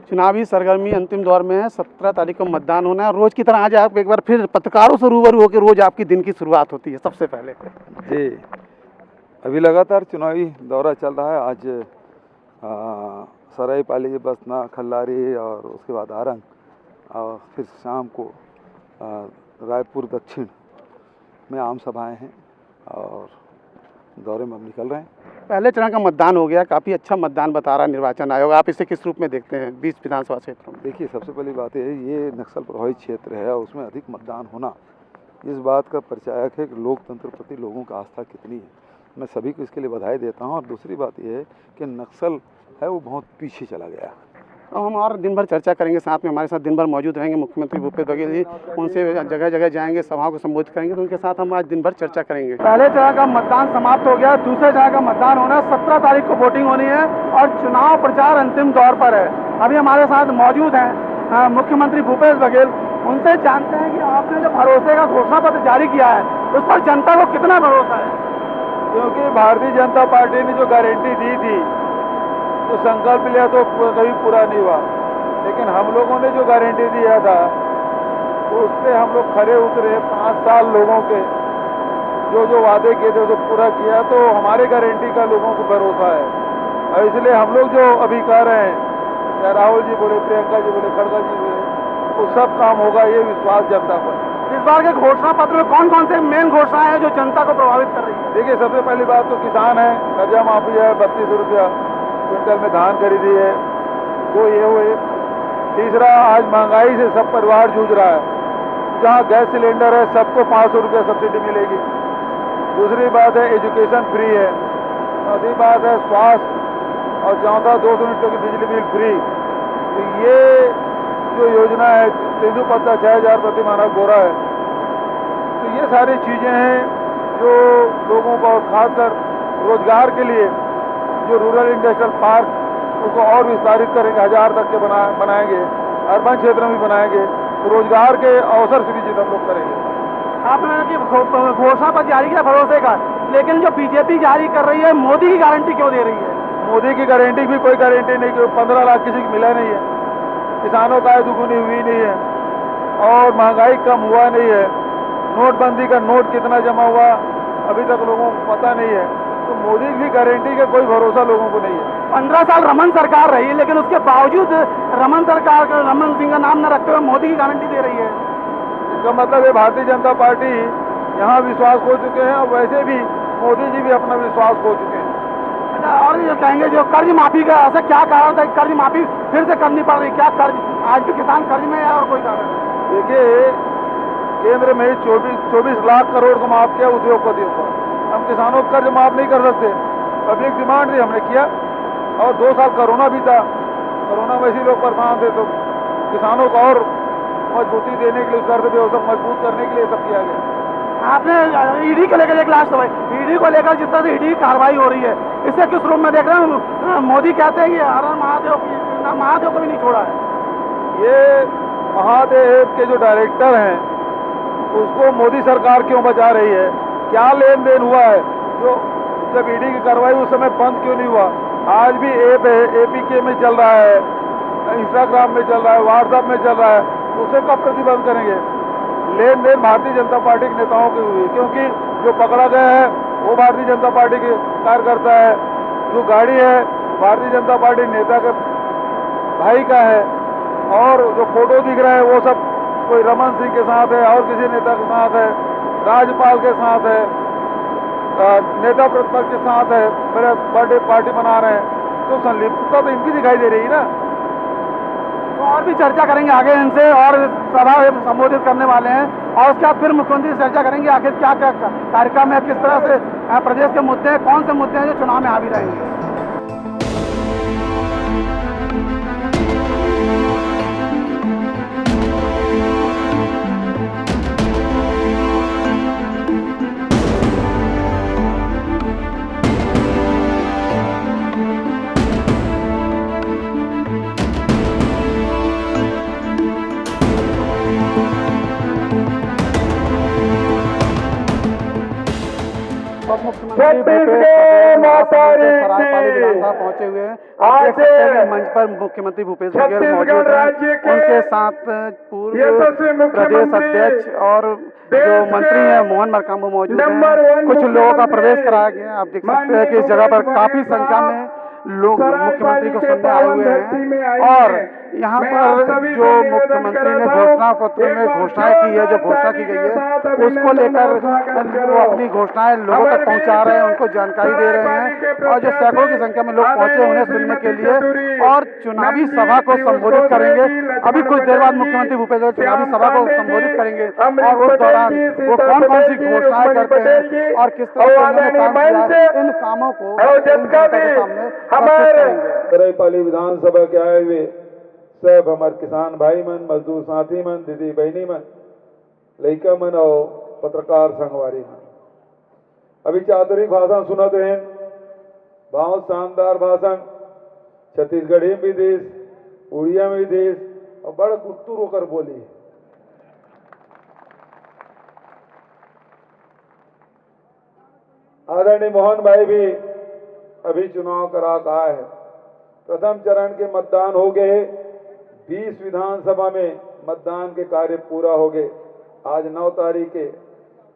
चुनावी सरगर्मी अंतिम दौर में है। 17 तारीख को मतदान होना है। रोज की तरह आज आप एक बार फिर पत्रकारों से रूबरू होकर रोज आपकी दिन की शुरुआत होती है। सबसे पहले जी, अभी लगातार चुनावी दौरा चल रहा है। आज सरायपाली, बसना, खल्लारी और उसके बाद आरंग और फिर शाम को रायपुर दक्षिण में आम सभाएं हैं और दौरे में हम निकल रहे हैं। पहले चरण का मतदान हो गया, काफ़ी अच्छा मतदान बता रहा है निर्वाचन आयोग। आप इसे किस रूप में देखते हैं 20 विधानसभा क्षेत्रों में? देखिए, सबसे पहली बात है ये नक्सल प्रभावित क्षेत्र है और उसमें अधिक मतदान होना इस बात का परिचायक है कि लोकतंत्र प्रति लोगों का आस्था कितनी है। मैं सभी को इसके लिए बधाई देता हूं। और दूसरी बात यह है कि नक्सल है वो बहुत पीछे चला गया। और हम और दिन भर चर्चा करेंगे, साथ में हमारे साथ दिन भर मौजूद रहेंगे मुख्यमंत्री भूपेश बघेल जी। उनसे जगह जगह जाएंगे, सभाओं को संबोधित करेंगे, तो उनके साथ हम आज दिन भर चर्चा करेंगे। पहले चरण का मतदान समाप्त हो गया, दूसरे चरण का मतदान होना है। 17 तारीख को वोटिंग होनी है और चुनाव प्रचार अंतिम दौर पर है। अभी हमारे साथ मौजूद हैं मुख्यमंत्री भूपेश बघेल। उनसे जानते हैं कि आपने जो भरोसे का घोषणा पत्र जारी किया है उस पर जनता को कितना भरोसा है? क्योंकि भारतीय जनता पार्टी ने जो गारंटी दी थी, जो संकल्प लिया तो कभी पूरा नहीं हुआ, लेकिन हम लोगों ने जो गारंटी दिया था उस पर हम लोग खरे उतरे। 5 साल लोगों के जो वादे किए थे तो पूरा किया, तो हमारे गारंटी का लोगों को भरोसा है। और इसलिए हम लोग जो अभी कह रहे हैं, चाहे राहुल जी बोले, प्रियंका जी बोले, खड़गा जी बोले, वो सब काम होगा, ये विश्वास जनता पर। इस बार के घोषणा पत्र में कौन कौन से मेन घोषणाएं हैं जो जनता को प्रभावित कर रही है? देखिए, सबसे पहली बात तो किसान है, कर्जा माफी है, 32 रुपया क्विंटल में धान खरीदी है, तो ये हुए। तीसरा, आज महंगाई से सब परिवार जूझ रहा है। जहाँ गैस सिलेंडर है सबको 500 रुपया सब्सिडी मिलेगी। दूसरी बात है एजुकेशन फ्री है। चौथी बात है स्वास्थ्य, और चौथा 200 यूनिट की बिजली बिल फ्री। तो ये जो योजना है, तेंदु पत्ता 6000 प्रति मानव बोरा है। तो ये सारी चीज़ें हैं जो लोगों को, खासकर रोजगार के लिए जो रूरल इंडस्ट्रियल पार्क उसको और विस्तारित करेंगे, 1000 तक के बनाएंगे, अर्बन क्षेत्र में भी बनाएंगे, तो रोजगार के अवसर सृजित हम लोग करेंगे। आपने घोषणा पत्र जारी किया भरोसे का, लेकिन जो बीजेपी जारी कर रही है, मोदी की गारंटी क्यों दे रही है? मोदी की गारंटी भी कोई गारंटी नहीं, क्योंकि 15 लाख किसी को मिला नहीं है, किसानों का आय दुगुनी हुई नहीं है, और महंगाई कम हुआ नहीं है। नोटबंदी का नोट कितना जमा हुआ अभी तक लोगों को पता नहीं है। तो मोदी की गारंटी का कोई भरोसा लोगों को नहीं है। 15 साल रमन सरकार रही, लेकिन उसके बावजूद रमन सिंह का नाम न रखते हुए मोदी की गारंटी दे रही है। इसका मतलब है भारतीय जनता पार्टी यहाँ विश्वास खो चुके हैं, और वैसे भी मोदी जी भी अपना विश्वास खो चुके हैं। अच्छा, और ये कहेंगे जो कर्ज माफी का ऐसा क्या कारण था, कर्ज माफी फिर से करनी पड़ रही? क्या कर्ज आज भी किसान कर्ज में है और कोई कारण? देखिए, केंद्र में 24 लाख करोड़ को माफ किया उद्योगपतियों को। हम किसानों को कर्ज माफ नहीं कर सकते, पब्लिक डिमांड थी, हमने किया। और 2 साल कोरोना भी था, कोरोना में इसी लोग परेशान थे, तो किसानों को और मजबूती देने के लिए, उसका अर्थव्यवस्था मजबूत करने के लिए सब किया गया। आपने ईडी को लेकर एक लास्ट सवाल, ईडी को लेकर जिस तरह से ईडी की कार्रवाई हो रही है, इसे किस रूप में देख रहे हैं? मोदी कहते हैं कि हर महादेव को भी नहीं छोड़ा है। ये महादेव के जो डायरेक्टर हैं उसको मोदी सरकार क्यों बचा रही है? क्या लेन देन हुआ है? जो जब ईडी की कार्रवाई उस समय बंद क्यों नहीं हुआ? आज भी ऐप है, APK में चल रहा है, इंस्टाग्राम में चल रहा है, व्हाट्सएप में चल रहा है, उसे कब प्रतिबंध करेंगे? लेन देन भारतीय जनता पार्टी के नेताओं की हुई, क्योंकि जो पकड़ा गया है वो भारतीय जनता पार्टी के कार्यकर्ता है, जो गाड़ी है भारतीय जनता पार्टी नेता के भाई का है, और जो फोटो दिख रहा है वो सब कोई रमन सिंह के साथ है और किसी नेता के साथ है, राज्यपाल के साथ है, नेता प्रतिपक्ष के साथ है, मेरे बर्थडे पार्टी मना रहे हैं। तो संलिप्तता तो इनकी दिखाई दे रही है ना। तो और भी चर्चा करेंगे आगे इनसे, और सभा संबोधित करने वाले हैं, और उसके बाद फिर मुख्यमंत्री से चर्चा करेंगे आखिर क्या क्या कार्यक्रम है, किस तरह से प्रदेश के मुद्दे, कौन से मुद्दे हैं जो चुनाव में हावी रहेंगे। मुख्यमंत्री भूपेश बघेल सरायपाली विधानसभा पहुंचे हुए हैं। आप देख सकते हैं कि मंच पर मुख्यमंत्री भूपेश बघेल मौजूद हैं। उनके साथ पूर्व प्रदेश अध्यक्ष और जो मंत्री हैं मोहन मरकाम मौजूद हैं। कुछ लोगों का प्रवेश कराया गया है। आप देख सकते हैं कि इस जगह पर काफी संख्या में लोग मुख्यमंत्री को सुनने आए हुए हैं और यहाँ पर जो मुख्यमंत्री ने घोषणा पत्र में घोषणाएं की है, जो घोषणा की गई है, उसको लेकर वो अपनी घोषणाएं लोगों तक पहुंचा रहे हैं, उनको जानकारी दे रहे हैं और जो सैकड़ों की संख्या में लोग पहुंचे उन्हें सुनने के लिए और चुनावी सभा को संबोधित करेंगे। अभी कुछ देर बाद मुख्यमंत्री भूपेश बघेल चुनावी सभा को संबोधित करेंगे और उस दौरान वो कौन कौन सी घोषणाएं करते हैं और किस तरह से उन्होंने काम किया, इन कामों को जनता के सामने सरायपाली विधानसभा के आए हुए सब हमारे किसान भाई मन, मजदूर साथी मन, दीदी बहनी मन, लड़का मन और पत्रकार संगवारी मन, अभी चातुरिक भाषण सुनते हैं। बहुत शानदार भाषण, छत्तीसगढ़ी में भी देश, उड़िया में भी देश और बड़ा गुट्टू होकर बोली। आदरणीय मोहन भाई भी अभी चुनाव करा कहा है। प्रथम चरण के मतदान हो गए, 20 विधानसभा में मतदान के कार्य पूरा हो गए। आज 9 तारीख के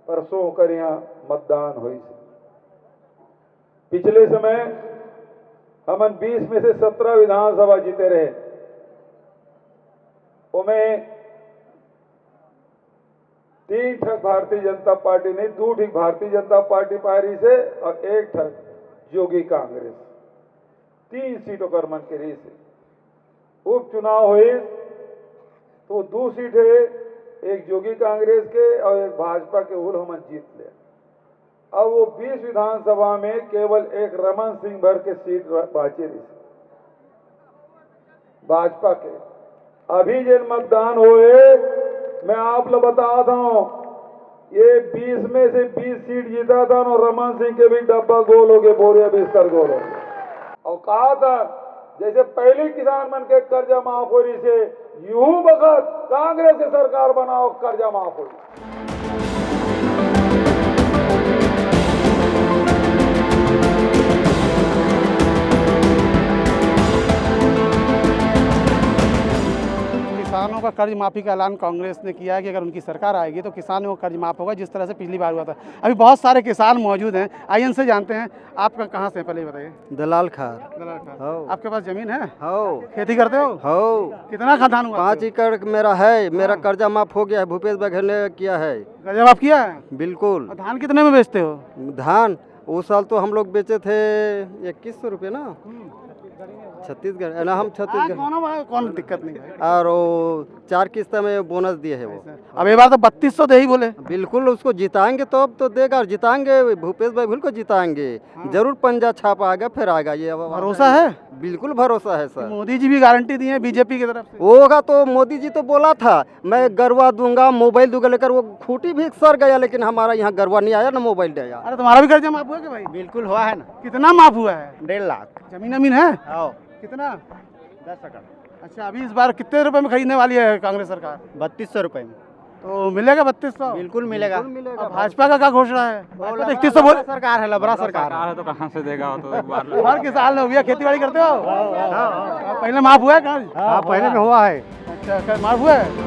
परसों होकर यहाँ मतदान हुई। पिछले समय हमन 20 में से 17 विधानसभा जीते रहे। उनमें 3 ठग भारतीय जनता पार्टी नहीं, 2 ठग भारतीय जनता पार्टी पारी से और 1 ठग योगी कांग्रेस। 3 सीटों कर मन के रही से उपचुनाव हुए तो 2 सीटें, एक योगी कांग्रेस के और एक भाजपा के उल हमन जीत ले। अब वो 20 विधानसभा में केवल एक रमन सिंह भर के सीट बाची रही भाजपा के। अभी जिन मतदान हुए मैं आप लोग बताता हूं, ये 20 में से 20 सीट जीता था और रमन सिंह के भी डब्बा गोल हो गए, बोरिया बिस्तर गोल हो गए। और कहा था जैसे पहले किसान मन के कर्जा माफ हो रही से यूं वक्त कांग्रेस की सरकार बनाओ कर्जा माफ हो। किसानों का कर्ज माफी का ऐलान कांग्रेस ने किया है कि अगर उनकी सरकार आएगी तो किसानों का कर्ज माफ होगा, जिस तरह से पिछली बार हुआ था। अभी बहुत सारे किसान मौजूद हैं, आइए इनसे जानते हैं। आपका कहाँ से, पहले बताइए। दलाल खार। दलाल खार। आपके पास जमीन है? हो। खेती करते हो? हो। कितना खादान हुआ? 5 एकड़ मेरा है। मेरा कर्जा माफ हो गया है, भूपेश बघेल ने किया है। कर्जा माफ किया है? बिल्कुल। धान कितने में बेचते हो? धान उस साल तो हम लोग बेचे थे 2100 रुपये ना, छत्तीसगढ़ ना, हम छत्तीसगढ़। कौन दिक्कत नहीं है। और वो 4 किस्त में बोनस दिए है वो। अब एक बार तो 3200 दे ही बोले। बिल्कुल, उसको जिताएंगे तो अब तो देगा और जिताएंगे, भूपेश बघेल को जिताएंगे। जरूर पंजा छाप आएगा, फिर आएगा। ये भरोसा है? बिल्कुल भरोसा है सर। मोदी जी भी गारंटी दी है बीजेपी की तरफ से। होगा तो मोदी जी तो बोला था मैं गरवा दूंगा, मोबाइल दूंगा, लेकर वो खूटी भी सर गया, लेकिन हमारा यहाँ गरवा नहीं आया ना मोबाइल नहीं आया। अरे तुम्हारा भी कर्जा माफ हुआ क्या भाई? बिल्कुल हुआ है ना। कितना माफ हुआ है? 1.5 लाख। जमीन है? कितना? 10 एकड़। अच्छा, अभी इस बार कितने रुपए में खरीदने वाली है कांग्रेस सरकार? 3200 रुपए में। तो मिलेगा 3200? बिल्कुल मिलेगा। अब भाजपा का क्या घोषणा है? 3100 बोल सरकार है, लबरा सरकार है तो कहाँ से देगा? तो एक बार हर किसान हो गया, खेती बाड़ी करते हो? पहले माफ हुआ है कर्ज? हाँ, पहले में हुआ है। अच्छा, माफ हुआ है।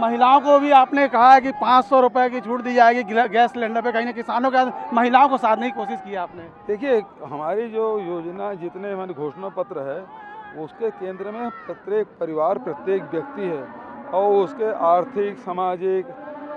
महिलाओं को भी आपने कहा है कि 500 रुपए की छूट दी जाएगी गैस सिलेंडर पे, कहीं ना किसानों के महिलाओं को साधने की कोशिश की आपने। देखिए, हमारी जो योजना जितने हमारे घोषणा पत्र है उसके केंद्र में प्रत्येक परिवार, प्रत्येक व्यक्ति है और उसके आर्थिक, सामाजिक,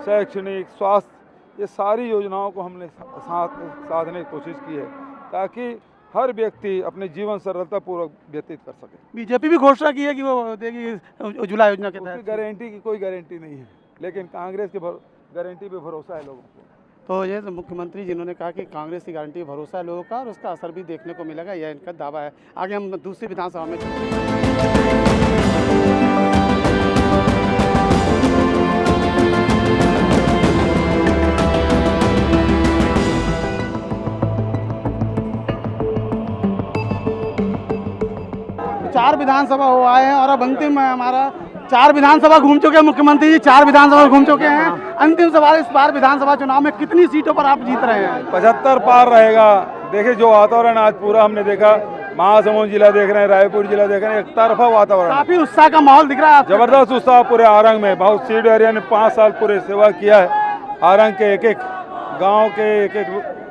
शैक्षणिक, स्वास्थ्य, ये सारी योजनाओं को हमने साधने की कोशिश की है ताकि हर व्यक्ति अपने जीवन सरलतापूर्वक व्यतीत कर सके। बीजेपी भी घोषणा की है कि वो देगी उज्ज्वला योजना के तहत। गारंटी की कोई गारंटी नहीं है, लेकिन कांग्रेस की गारंटी पे भरोसा है लोगों को। तो ये तो मुख्यमंत्री जिन्होंने कहा कि कांग्रेस की गारंटी भरोसा है लोगों का और उसका असर भी देखने को मिलेगा, यह इनका दावा है। आगे हम दूसरी विधानसभा में 4 विधानसभा हो आए हैं और अब अंतिम हमारा 4 विधानसभा घूम चुके हैं मुख्यमंत्री जी, 4 विधानसभा घूम चुके हैं। अंतिम सवाल, इस बार विधानसभा चुनाव में कितनी सीटों पर आप जीत रहे हैं? 75 पार रहेगा। देखिए जो वातावरण आज पूरा हमने देखा, महासमुंद जिला देख रहे हैं, रायपुर जिला देख रहे हैं, एक तरफा वातावरण, काफी उत्साह का माहौल दिख रहा है आपको। जबरदस्त उत्साह पूरे आरंग में। बहुत सीट एरिया ने 5 साल पूरे सेवा किया है। आरंग के एक गांव के, एक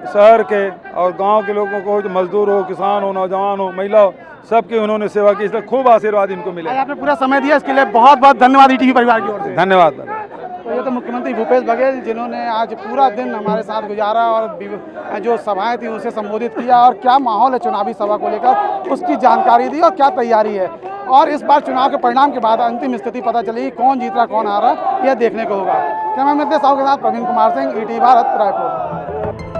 शहर के और गांव के लोगों को, जो मजदूर हो, किसान हो, नौजवान हो, महिला हो, सबकी उन्होंने सेवा की, इसलिए खूब आशीर्वाद इनको मिले। आज आपने पूरा समय दिया, इसके लिए बहुत बहुत धन्यवाद ईटीवी परिवार की ओर से। धन्यवाद। तो ये तो मुख्यमंत्री भूपेश बघेल जिन्होंने आज पूरा दिन हमारे साथ गुजारा और जो सभाएं थी उसे संबोधित किया और क्या माहौल है चुनावी सभा को लेकर उसकी जानकारी दी और क्या तैयारी है। और इस बार चुनाव के परिणाम के बाद अंतिम स्थिति पता चलेगी, कौन जीत रहा कौन हारा, यह देखने को होगा। कैमरामैन साहू के साथ प्रवीण कुमार सिंह, ईटीवी भारत, रायपुर।